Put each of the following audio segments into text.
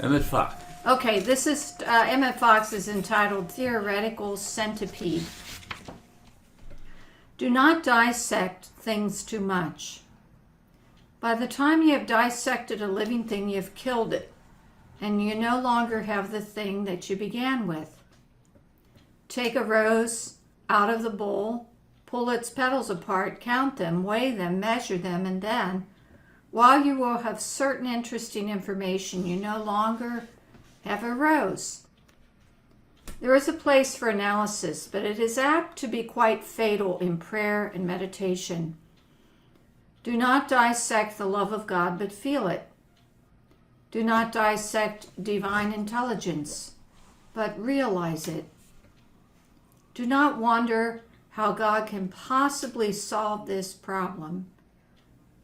Emmett Fox. Okay, this is Emmett Fox is entitled Theoretical Centipede. Do not dissect things too much. By the time you have dissected a living thing, you've killed it, and you no longer have the thing that you began with. Take a rose out of the bowl, pull its petals apart, count them, weigh them, measure them, and then, while you will have certain interesting information, you no longer have a rose. There is a place for analysis, but it is apt to be quite fatal in prayer and meditation. Do not dissect the love of God, but feel it. Do not dissect divine intelligence, but realize it. Do not wonder how God can possibly solve this problem,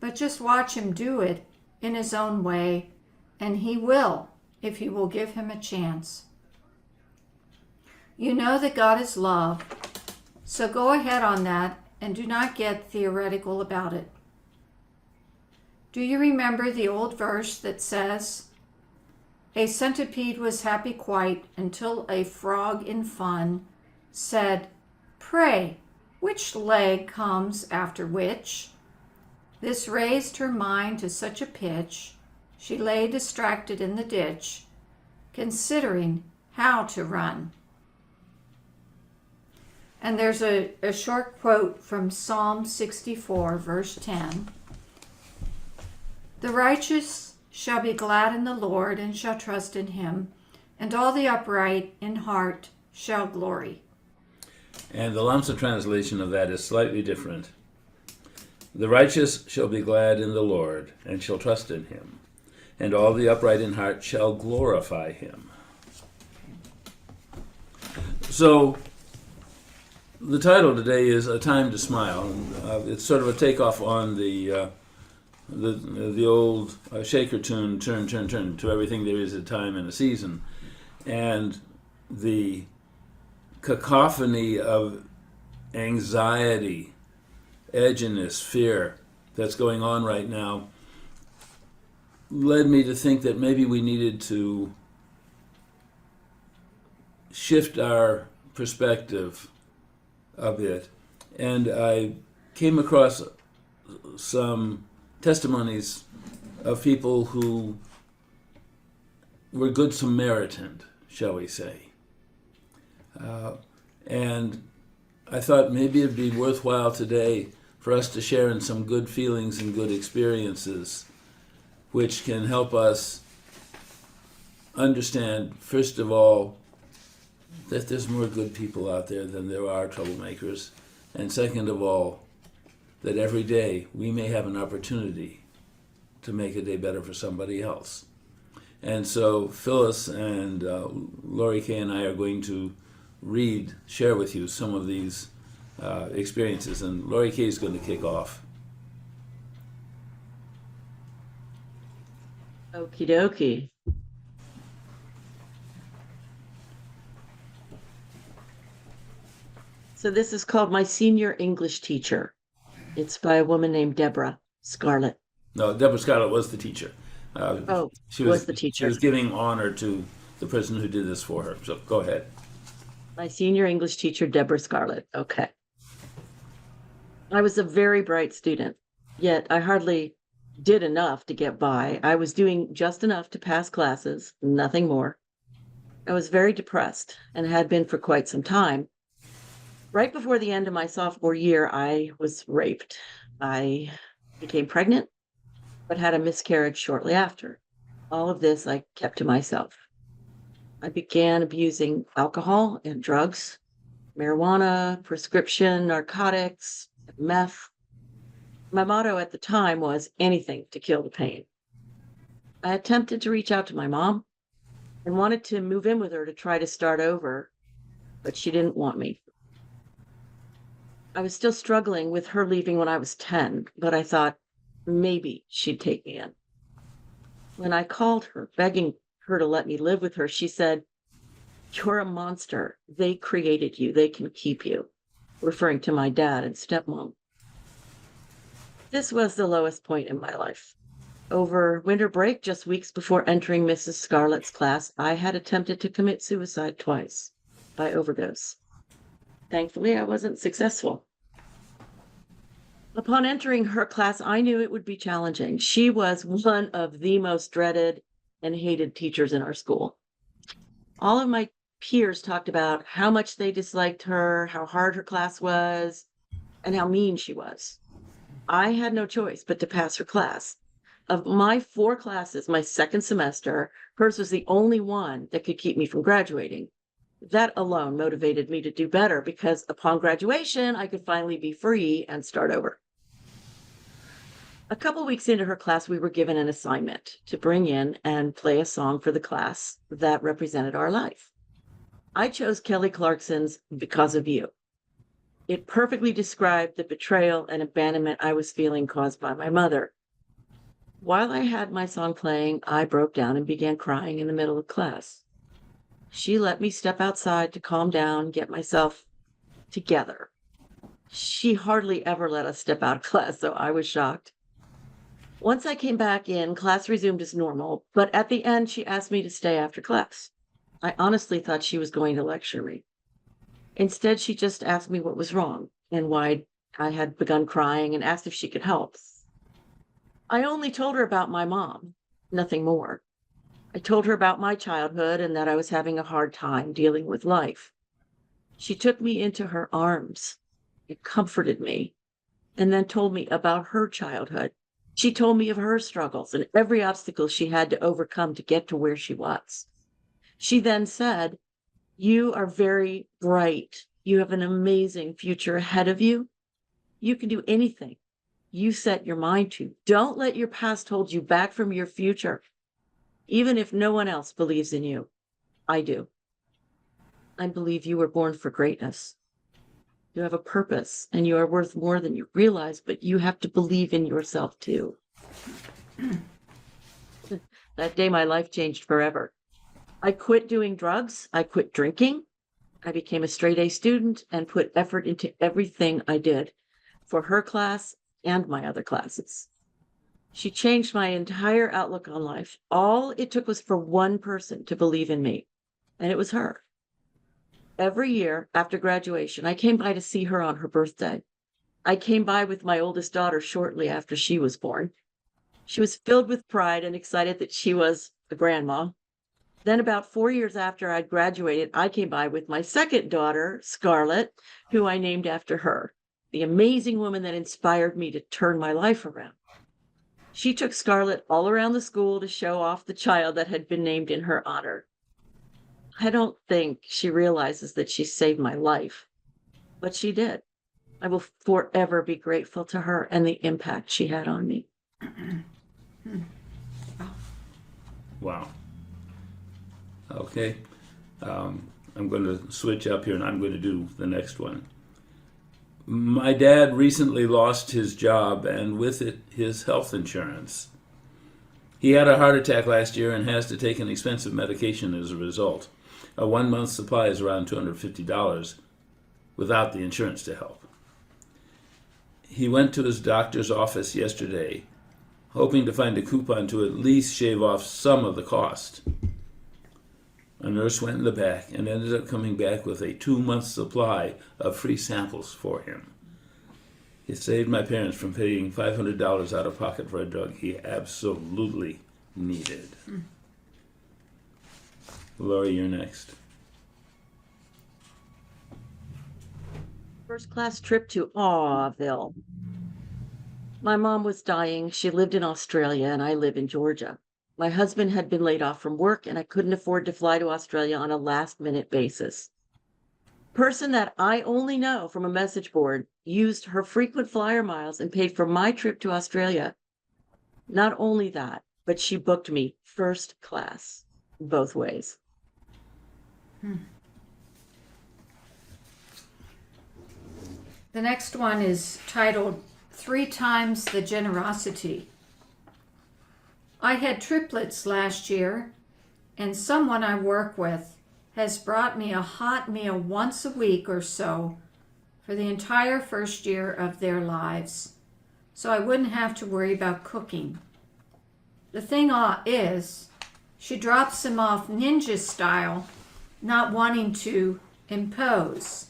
but just watch him do it in his own way, and he will, if you will give him a chance. You know that God is love, so go ahead on that and do not get theoretical about it. Do you remember the old verse that says, "A centipede was happy quite until a frog in fun said, 'Pray, which leg comes after which?' This raised her mind to such a pitch, she lay distracted in the ditch, considering how to run." And there's a short quote from Psalm 64, verse 10. "The righteous shall be glad in the Lord and shall trust in him, and all the upright in heart shall glory." And the Lamsa translation of that is slightly different. "The righteous shall be glad in the Lord and shall trust in him, and all the upright in heart shall glorify him." So the title today is "A Time to Smile." It's sort of a takeoff on the old Shaker tune, "Turn, turn, turn, to everything there is a time and a season." And the cacophony of anxiety, edginess, fear that's going on right now led me to think that maybe we needed to shift our perspective a bit. And I came across some testimonies of people who were good Samaritan, shall we say. And I thought maybe it'd be worthwhile today for us to share in some good feelings and good experiences, which can help us understand, first of all, that there's more good people out there than there are troublemakers, and second of all, that every day we may have an opportunity to make a day better for somebody else. And so Phyllis and Lori Kay and I are going to share with you some of these experiences, and Lori Kay is going to kick off. Okie dokie. So this is called My Senior English Teacher. It's by a woman named Deborah Scarlett. No, Deborah Scarlett was the teacher. She was the teacher. She was giving honor to the person who did this for her. So go ahead. My senior English teacher, Deborah Scarlett. Okay. I was a very bright student, yet I hardly did enough to get by. I was doing just enough to pass classes, nothing more. I was very depressed and had been for quite some time. Right before the end of my sophomore year, I was raped. I became pregnant, but had a miscarriage shortly after. All of this I kept to myself. I began abusing alcohol and drugs, marijuana, prescription narcotics, meth. My motto at the time was anything to kill the pain. I attempted to reach out to my mom and wanted to move in with her to try to start over, but she didn't want me. I was still struggling with her leaving when I was 10, but I thought maybe she'd take me in. When I called her, begging her to let me live with her, she said, "You're a monster. They created you. They can keep you," referring to my dad and stepmom. This was the lowest point in my life. Over winter break, just weeks before entering Mrs. Scarlett's class, I had attempted to commit suicide twice by overdose. Thankfully, I wasn't successful. Upon entering her class, I knew it would be challenging. She was one of the most dreaded and hated teachers in our school. All of my peers talked about how much they disliked her, how hard her class was, and how mean she was. I had no choice but to pass her class. Of my 4 classes, my second semester, hers was the only one that could keep me from graduating. That alone motivated me to do better because upon graduation, I could finally be free and start over. A couple weeks into her class, we were given an assignment to bring in and play a song for the class that represented our life. I chose Kelly Clarkson's Because of You. It perfectly described the betrayal and abandonment I was feeling caused by my mother. While I had my song playing, I broke down and began crying in the middle of class. She let me step outside to calm down, get myself together. She hardly ever let us step out of class, so I was shocked. Once I came back in, class resumed as normal, but at the end, she asked me to stay after class. I honestly thought she was going to lecture me. Instead, she just asked me what was wrong and why I had begun crying and asked if she could help. I only told her about my mom, nothing more. I told her about my childhood and that I was having a hard time dealing with life. She took me into her arms and comforted me, and then told me about her childhood. She told me of her struggles and every obstacle she had to overcome to get to where she was. She then said, "You are very bright. You have an amazing future ahead of you. You can do anything you set your mind to. Don't let your past hold you back from your future. Even if no one else believes in you, I do. I believe you were born for greatness. You have a purpose and you are worth more than you realize, but you have to believe in yourself too." That day, my life changed forever. I quit doing drugs. I quit drinking. I became a straight A student and put effort into everything I did for her class and my other classes. She changed my entire outlook on life. All it took was for one person to believe in me, and it was her. Every year after graduation, I came by to see her on her birthday. I came by with my oldest daughter shortly after she was born. She was filled with pride and excited that she was a grandma. Then about 4 years after I'd graduated, I came by with my second daughter, Scarlett, who I named after her, the amazing woman that inspired me to turn my life around. She took Scarlett all around the school to show off the child that had been named in her honor. I don't think she realizes that she saved my life, but she did. I will forever be grateful to her and the impact she had on me. Wow. Okay. I'm going to switch up here and I'm going to do the next one. My dad recently lost his job and with it his health insurance. He had a heart attack last year and has to take an expensive medication as a result. A 1 month supply is around $250 without the insurance to help. He went to his doctor's office yesterday, hoping to find a coupon to at least shave off some of the cost. A nurse went in the back and ended up coming back with a 2 month supply of free samples for him. It saved my parents from paying $500 out of pocket for a drug he absolutely needed. Lori, you're next. First class trip to Awville. My mom was dying. She lived in Australia and I live in Georgia. My husband had been laid off from work and I couldn't afford to fly to Australia on a last-minute basis. Person that I only know from a message board used her frequent flyer miles and paid for my trip to Australia. Not only that, but she booked me first class, both ways. The next one is titled 3 Times the Generosity. I had triplets last year, and someone I work with has brought me a hot meal once a week or so for the entire first year of their lives, so I wouldn't have to worry about cooking. The thing is, she drops him off ninja style, not wanting to impose.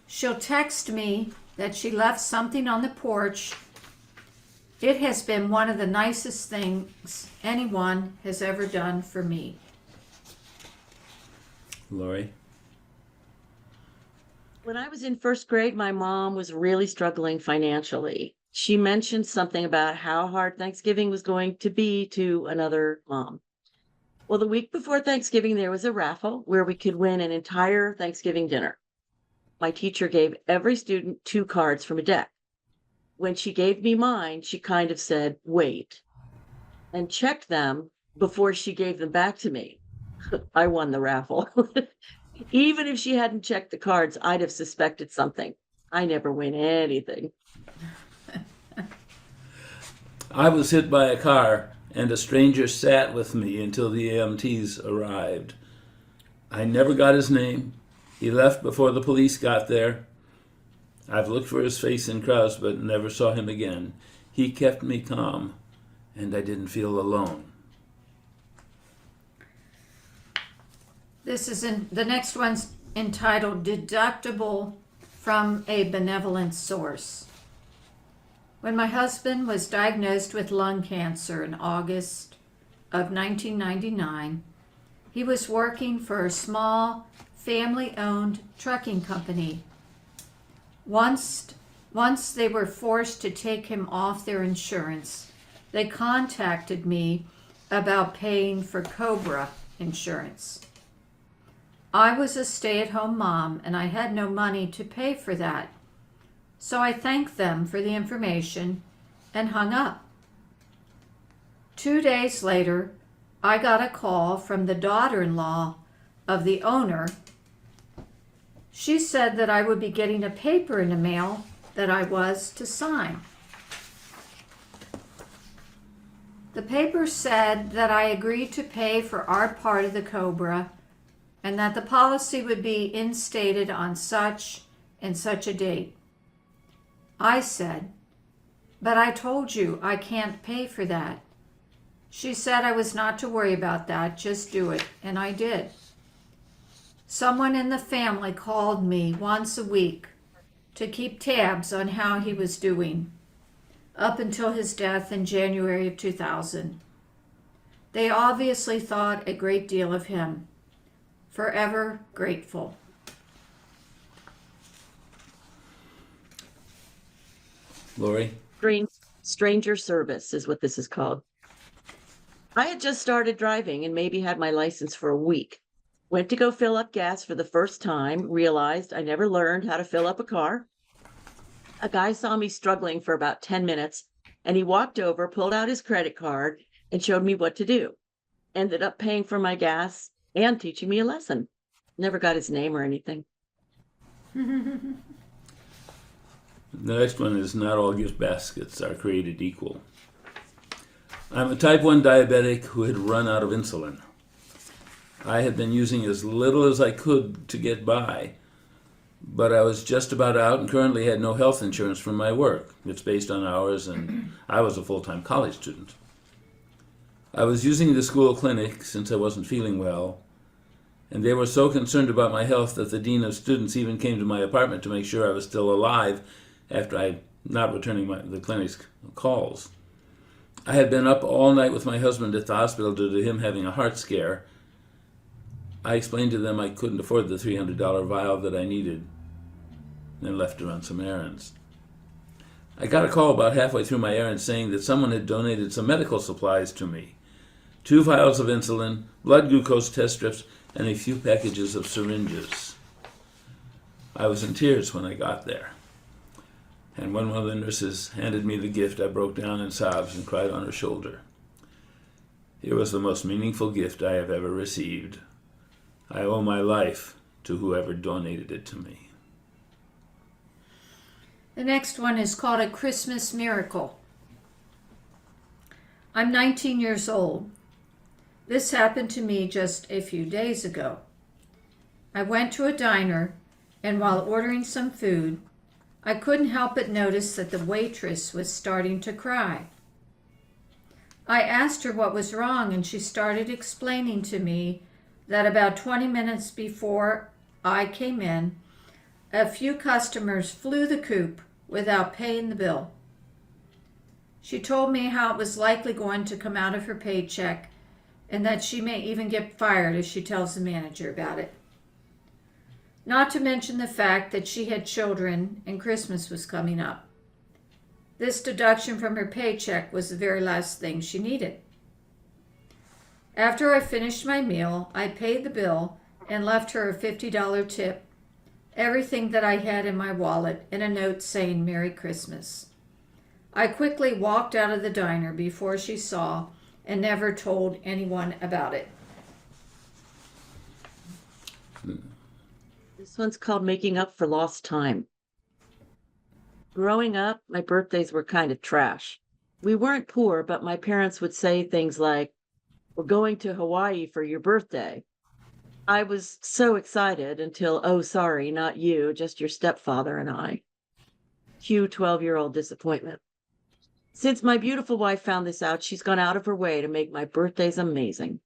She'll text me that she left something on the porch. It has been one of the nicest things anyone has ever done for me. Lori? When I was in first grade, my mom was really struggling financially. She mentioned something about how hard Thanksgiving was going to be to another mom. Well, the week before Thanksgiving, there was a raffle where we could win an entire Thanksgiving dinner. My teacher gave every student 2 cards from a deck. When she gave me mine, she kind of said, wait, and checked them before she gave them back to me. I won the raffle. Even if she hadn't checked the cards, I'd have suspected something. I never win anything. I was hit by a car, and a stranger sat with me until the EMTs arrived. I never got his name. He left before the police got there. I've looked for his face in crowds, but never saw him again. He kept me calm, and I didn't feel alone. The next one's entitled Deductible from a Benevolent Source. When my husband was diagnosed with lung cancer in August of 1999, he was working for a small family-owned trucking company. Once they were forced to take him off their insurance, they contacted me about paying for COBRA insurance. I was a stay-at-home mom and I had no money to pay for that. So I thanked them for the information and hung up. 2 days later, I got a call from the daughter-in-law of the owner. She said that I would be getting a paper in the mail that I was to sign. The paper said that I agreed to pay for our part of the COBRA and that the policy would be instated on such and such a date. I said, but I told you I can't pay for that. She said I was not to worry about that, just do it, and I did. Someone in the family called me once a week to keep tabs on how he was doing, up until his death in January of 2000. They obviously thought a great deal of him. Forever grateful. Lori? Stranger service is what this is called. I had just started driving and maybe had my license for a week. Went to go fill up gas for the first time, realized I never learned how to fill up a car. A guy saw me struggling for about 10 minutes, and he walked over, pulled out his credit card, and showed me what to do. Ended up paying for my gas and teaching me a lesson. Never got his name or anything. The next one is not all gift baskets are created equal. I'm a type 1 diabetic who had run out of insulin. I had been using as little as I could to get by, but I was just about out and currently had no health insurance from my work. It's based on hours, and I was a full-time college student. I was using the school clinic since I wasn't feeling well, and they were so concerned about my health that the dean of students even came to my apartment to make sure I was still alive after I not returning the clinic's calls. I had been up all night with my husband at the hospital due to him having a heart scare. I explained to them I couldn't afford the $300 vial that I needed and left to run some errands. I got a call about halfway through my errands saying that someone had donated some medical supplies to me. 2 vials of insulin, blood glucose test strips, and a few packages of syringes. I was in tears when I got there. And when one of the nurses handed me the gift, I broke down in sobs and cried on her shoulder. It was the most meaningful gift I have ever received. I owe my life to whoever donated it to me. The next one is called A Christmas Miracle. I'm 19 years old. This happened to me just a few days ago. I went to a diner, and while ordering some food, I couldn't help but notice that the waitress was starting to cry. I asked her what was wrong, and she started explaining to me that about 20 minutes before I came in, a few customers flew the coop without paying the bill. She told me how it was likely going to come out of her paycheck and that she may even get fired if she tells the manager about it. Not to mention the fact that she had children and Christmas was coming up. This deduction from her paycheck was the very last thing she needed. After I finished my meal, I paid the bill and left her a $50 tip, everything that I had in my wallet, and a note saying Merry Christmas. I quickly walked out of the diner before she saw and never told anyone about it. This one's called Making Up for Lost Time. Growing up, my birthdays were kind of trash. We weren't poor, but my parents would say things like, "We're going to Hawaii for your birthday." I was so excited until, "Oh, sorry, not you, just your stepfather and I." Cue 12-year-old disappointment. Since my beautiful wife found this out, she's gone out of her way to make my birthdays amazing.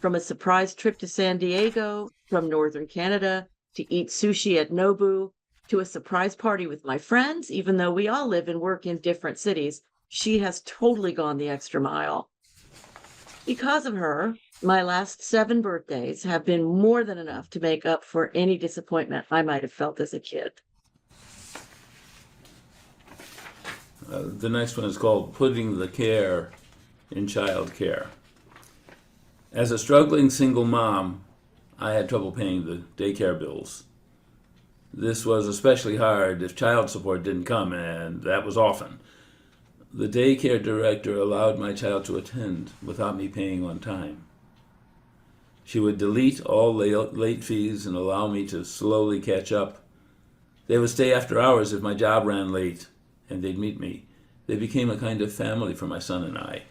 From a surprise trip to San Diego, from northern Canada, to eat sushi at Nobu, to a surprise party with my friends, even though we all live and work in different cities, she has totally gone the extra mile. Because of her, my last 7 birthdays have been more than enough to make up for any disappointment I might have felt as a kid. The next one is called Putting the Care in Child Care. As a struggling single mom, I had trouble paying the daycare bills. This was especially hard if child support didn't come, and that was often. The daycare director allowed my child to attend without me paying on time. She would delete all late fees and allow me to slowly catch up. They would stay after hours if my job ran late, and they'd meet me. They became a kind of family for my son and I.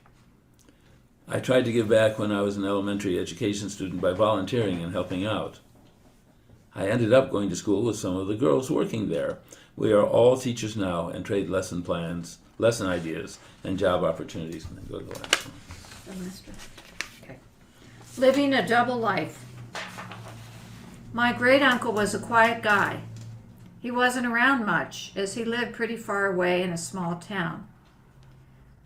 I tried to give back when I was an elementary education student by volunteering and helping out. I ended up going to school with some of the girls working there. We are all teachers now and trade lesson plans, lesson ideas, and job opportunities. And then go to the last one. Okay. Living a double life. My great uncle was a quiet guy. He wasn't around much, as he lived pretty far away in a small town.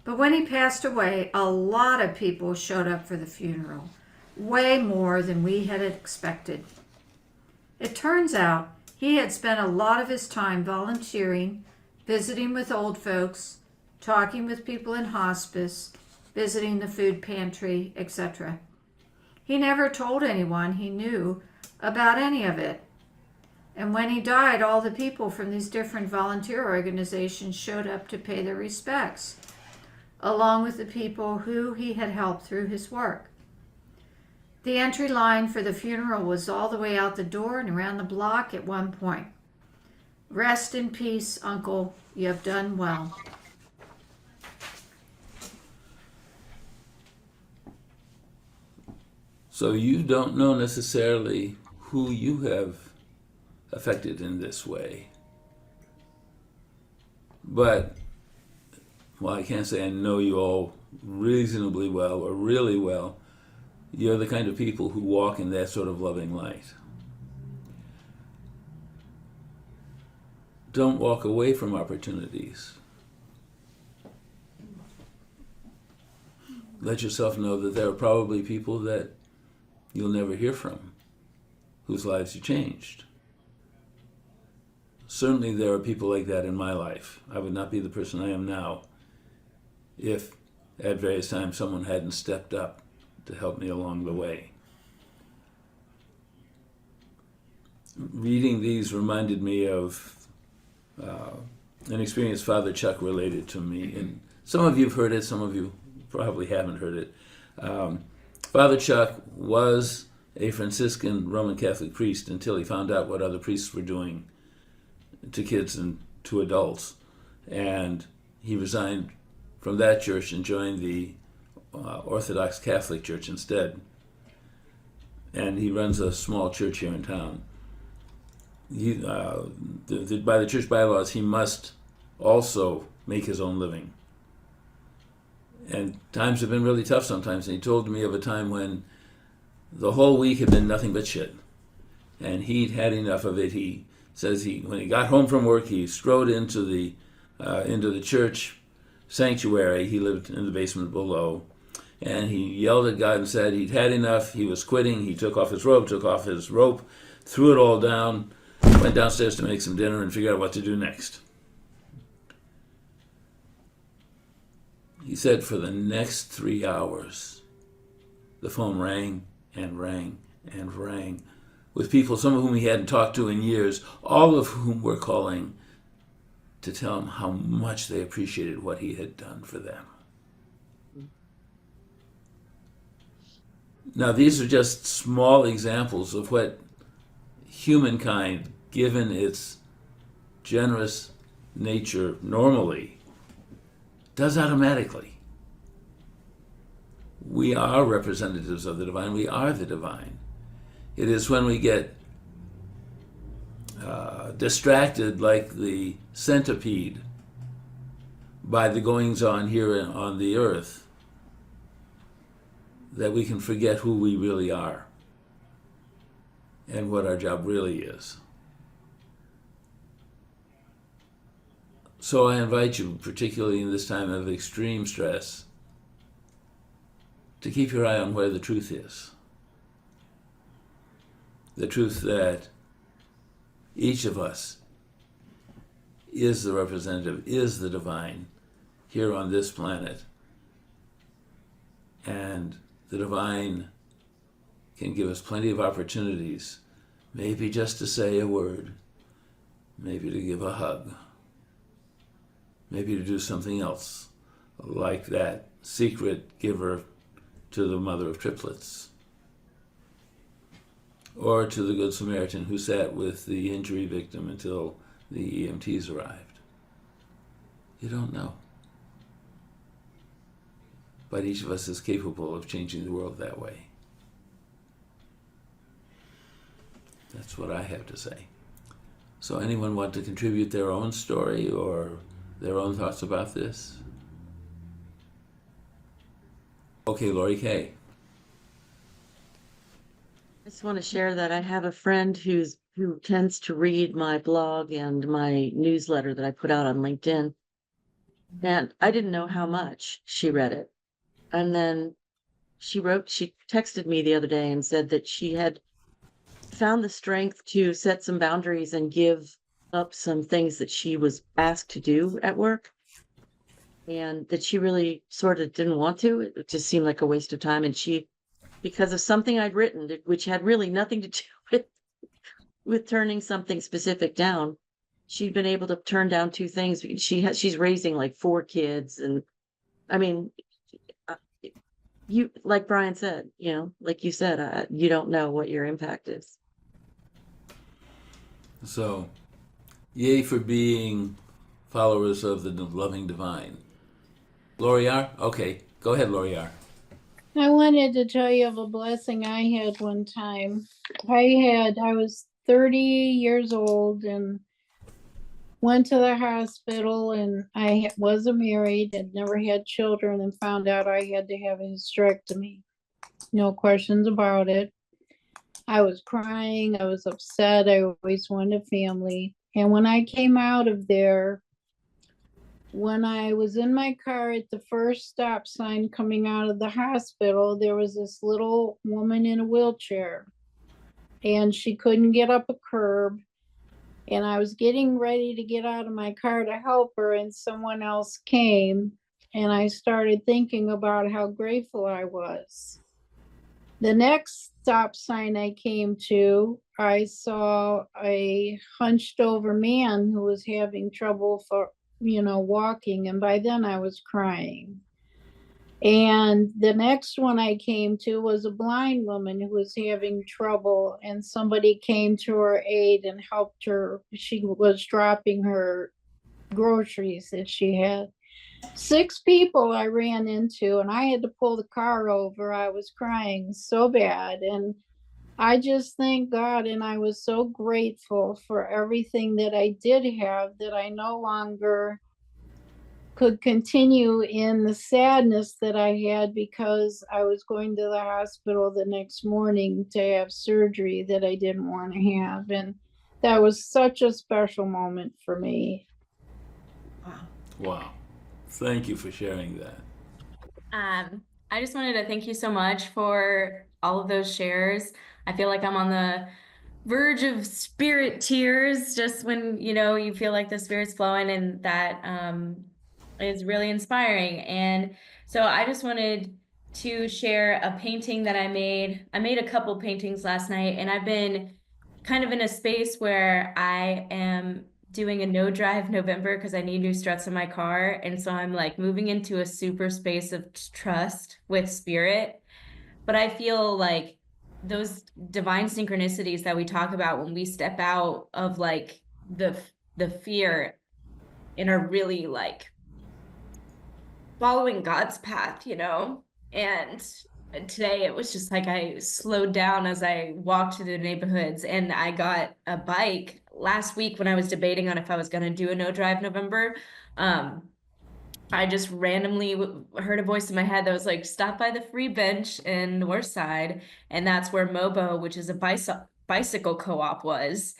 But when he passed away, a lot of people showed up for the funeral, way more than we had expected. It turns out he had spent a lot of his time volunteering, visiting with old folks, talking with people in hospice, visiting the food pantry, etc. He never told anyone he knew about any of it. And when he died, all the people from these different volunteer organizations showed up to pay their respects, along with the people who he had helped through his work. The entry line for the funeral was all the way out the door and around the block at one point. Rest in peace, Uncle. You have done well. So you don't know necessarily who you have affected in this way. But, well, I can't say I know you all reasonably well or really well. You're the kind of people who walk in that sort of loving light. Don't walk away from opportunities. Let yourself know that there are probably people that you'll never hear from, whose lives you changed. Certainly there are people like that in my life. I would not be the person I am now if at various times someone hadn't stepped up to help me along the way. Reading these reminded me of an experience Father Chuck related to me. And some of you have heard it, some of you probably haven't heard it. Father Chuck was a Franciscan Roman Catholic priest until he found out what other priests were doing to kids and to adults. And he resigned from that church and joined the Orthodox Catholic Church instead. And he runs a small church here in town. By the church bylaws, he must also make his own living. And times have been really tough sometimes. And he told me of a time when the whole week had been nothing but shit. And he'd had enough of it. He says when he got home from work, he strode into the church sanctuary. He lived in the basement below. And he yelled at God and said he'd had enough. He was quitting. He took off his robe, threw it all down, went downstairs to make some dinner and figure out what to do next. He said for the next 3 hours, the phone rang and rang and rang with people, some of whom he hadn't talked to in years, all of whom were calling to tell him how much they appreciated what he had done for them. Now, these are just small examples of what humankind, given its generous nature normally, does automatically. We are representatives of the divine. We are the divine. It is when we get distracted like the centipede by the goings on here on the earth that we can forget who we really are and what our job really is. So I invite you, particularly in this time of extreme stress, to keep your eye on where the truth is. The truth that each of us is the representative, is the divine here on this planet. And the divine can give us plenty of opportunities, maybe just to say a word, maybe to give a hug, maybe to do something else, like that secret giver to the mother of triplets, or to the Good Samaritan who sat with the injury victim until the EMTs arrived. You don't know. But each of us is capable of changing the world that way. That's what I have to say. So anyone want to contribute their own story or their own thoughts about this? Okay, Lori Kay. I just want to share that I have a friend who tends to read my blog and my newsletter that I put out on LinkedIn. And I didn't know how much she read it. And then she texted me the other day and said that she had found the strength to set some boundaries and give up some things that she was asked to do at work. And that she really sort of didn't want to. It just seemed like a waste of time. And because of something I'd written, which had really nothing to do with turning something specific down, she'd been able to turn down 2 things. She's raising like 4 kids. And I mean, you, like Brian said, like you said, you don't know what your impact is. So, yay for being followers of the loving divine. Lori R? Okay, go ahead, Lori R. I wanted to tell you of a blessing I had one time. I was 30 years old and went to the hospital, and I wasn't married, had never had children, and found out I had to have a hysterectomy. No questions about it. I was crying, I was upset, I always wanted a family. And when I came out of there, when I was in my car at the first stop sign coming out of the hospital, there was this little woman in a wheelchair, and she couldn't get up a curb. And I was getting ready to get out of my car to help her, and someone else came, and I started thinking about how grateful I was. The next stop sign I came to, I saw a hunched over man who was having trouble walking, and by then I was crying. And the next one I came to was a blind woman who was having trouble, and somebody came to her aid and helped her. She was dropping her groceries that she had. 6 people I ran into, and I had to pull the car over. I was crying so bad, and I just thank God, and I was so grateful for everything that I did have, that I no longer could continue in the sadness that I had because I was going to the hospital the next morning to have surgery that I didn't want to have. And that was such a special moment for me. Wow. Thank you for sharing that. I just wanted to thank you so much for all of those shares. I feel like I'm on the verge of spirit tears just when, you feel like the spirit's flowing, and that is really inspiring. And so I just wanted to share a painting that I made. I made a couple paintings last night, and I've been kind of in a space where I am doing a no drive November because I need new struts in my car. And so I'm like moving into a super space of trust with spirit. But I feel like those divine synchronicities that we talk about when we step out of like the fear and are really like following God's path, And today it was just like I slowed down as I walked through the neighborhoods, and I got a bike last week when I was debating on if I was going to do a no drive November. I just randomly heard a voice in my head that was like, stop by the free bench in Northside. And that's where Mobo, which is a bicycle co-op, was.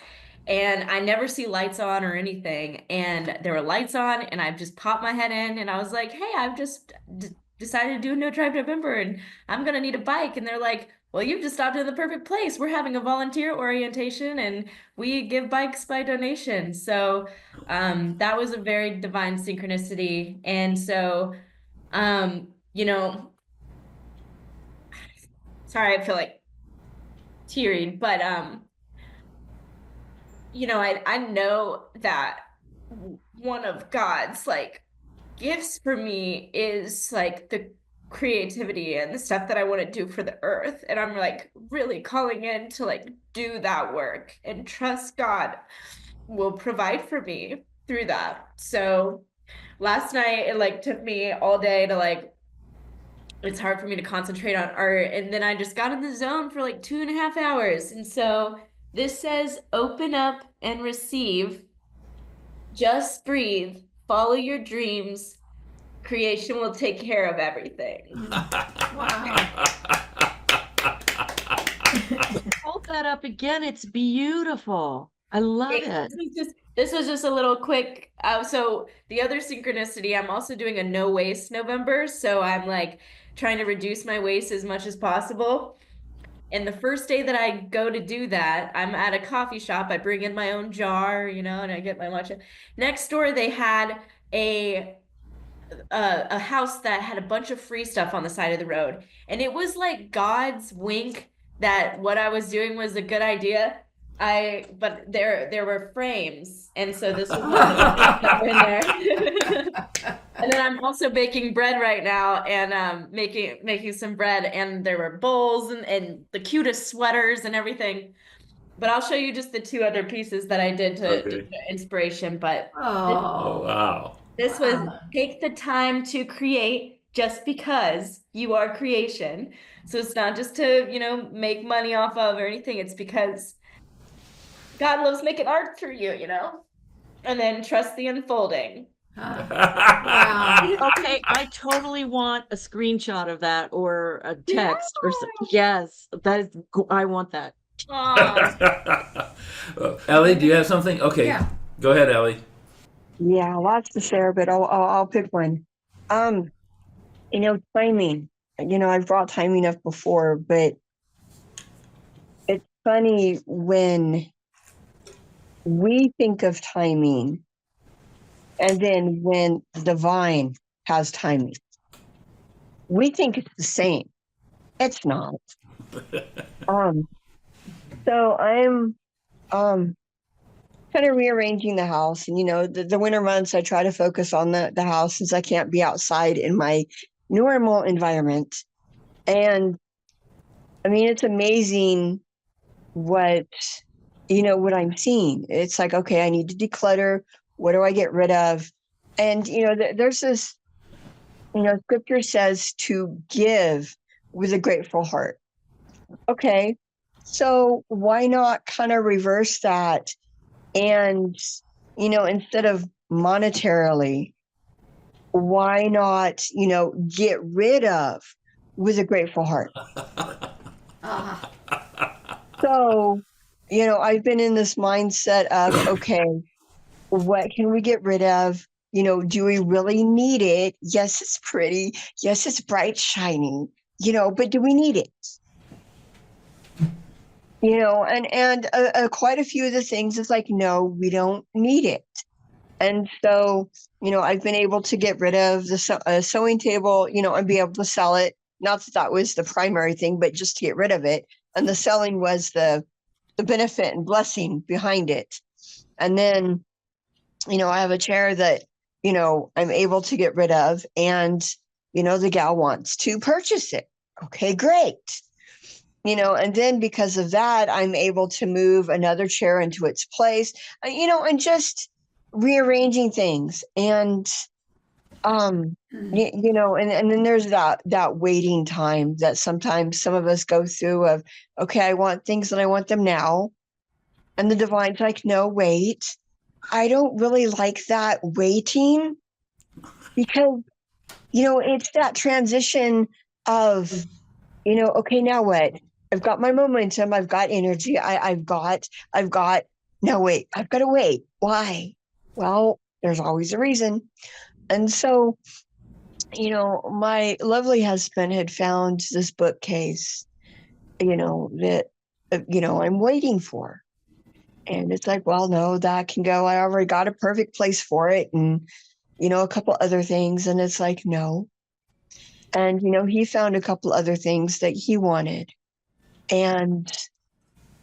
And I never see lights on or anything. And there were lights on, and I just popped my head in, and I was like, hey, I've just decided to do a no drive November, and I'm going to need a bike. And they're like, well, you've just stopped in the perfect place. We're having a volunteer orientation, and we give bikes by donation. So that was a very divine synchronicity. And so, sorry, I feel like tearing, but, I know that one of God's like gifts for me is like the creativity and the stuff that I want to do for the earth. And I'm like really calling in to like do that work and trust God will provide for me through that. So last night it like took me all day to like, it's hard for me to concentrate on art. And then I just got in the zone for like 2.5 hours. And so this says, open up and receive, just breathe, follow your dreams. Creation will take care of everything. Hold that up again. It's beautiful. I love it. This was just a little quick. So the other synchronicity, I'm also doing a no waste November. So I'm like trying to reduce my waste as much as possible. And the first day that I go to do that, I'm at a coffee shop. I bring in my own jar, and I get my matcha. Next door, they had a house that had a bunch of free stuff on the side of the road. And it was like God's wink that what I was doing was a good idea. But there were frames, and so this was one of the things that were in there. And then I'm also baking bread right now, and making some bread, and there were bowls and the cutest sweaters and everything. But I'll show you just the two other pieces that I did to inspiration. But Oh, wow. this was take the time to create just because you are creation. So it's not just to, make money off of or anything. It's because God loves making art through you, and then trust the unfolding. Wow. Okay, I totally want a screenshot of that or a text or something. Yes, that is. I want that. Ellie, do you have something? Okay, Yeah. Go ahead, Ellie. Yeah, lots to share, but I'll pick one. Timing. I've brought timing up before, but it's funny when we think of timing, and then when the divine has timing, we think it's the same. It's not. So I'm kind of rearranging the house, and the winter months I try to focus on the house since I can't be outside in my normal environment. And I mean, it's amazing what I'm seeing. It's like, okay, I need to declutter. What do I get rid of? And there's this scripture says to give with a grateful heart. Okay, so why not kind of reverse that? And, instead of monetarily why not, get rid of with a grateful heart? Ah, So, I've been in this mindset of, okay, what can we get rid of? Do we really need it? Yes, it's pretty. Yes, it's bright, shiny, but do we need it? And quite a few of the things is like, no, we don't need it. And so, I've been able to get rid of the sewing table, and be able to sell it. Not that that was the primary thing, but just to get rid of it. And the selling was the benefit and blessing behind it. And then, I have a chair that, I'm able to get rid of, and, the gal wants to purchase it. Okay, great. And then because of that, I'm able to move another chair into its place, and just rearranging things. And, and then there's that waiting time that sometimes some of us go through of, okay, I want things and I want them now. And the divine's like, no, wait, I don't really like that waiting, because, it's that transition of, okay, now what? I've got my momentum. I've got energy. I've got, now wait, I've got to wait. Why? Well, there's always a reason. And so, my lovely husband had found this bookcase, that, I'm waiting for. And it's like, well, no, that can go. I already got a perfect place for it. And, a couple other things. And it's like, no. And, he found a couple other things that he wanted. And,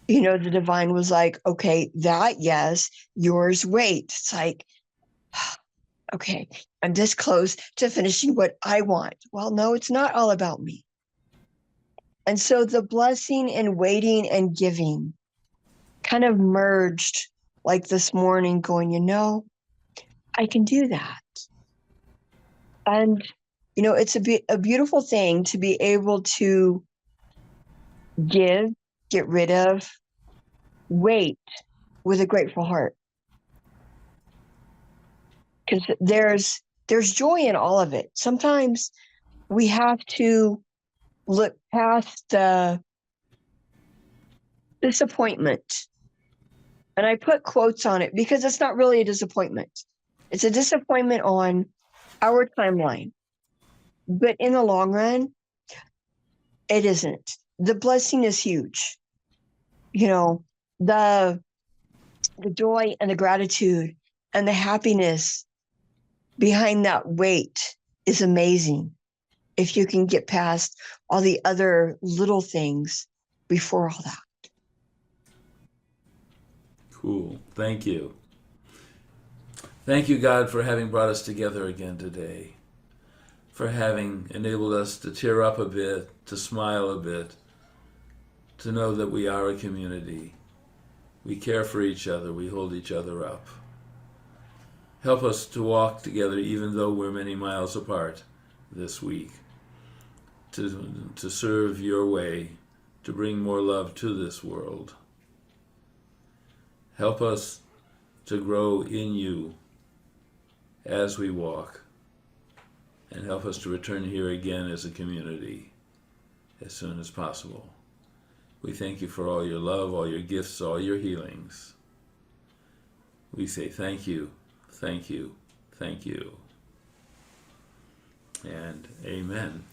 the divine was like, okay, that, yes, yours, wait. It's like, okay, I'm this close to finishing what I want. Well, no, it's not all about me. And so the blessing and waiting and giving kind of merged like this morning, going, I can do that. And, it's a beautiful thing to be able to give, get rid of, wait with a grateful heart. Because there's joy in all of it. Sometimes we have to look past the disappointment. And I put quotes on it because it's not really a disappointment. It's a disappointment on our timeline. But in the long run, it isn't. The blessing is huge. The joy and the gratitude and the happiness behind that wait is amazing. If you can get past all the other little things before all that. Cool. Thank you. Thank you, God, for having brought us together again today, for having enabled us to tear up a bit, to smile a bit, to know that we are a community. We care for each other. We hold each other up. Help us to walk together even though we're many miles apart this week, to serve your way, to bring more love to this world. Help us to grow in you as we walk, and help us to return here again as a community as soon as possible. We thank you for all your love, all your gifts, all your healings. We say thank you, thank you, thank you, and amen.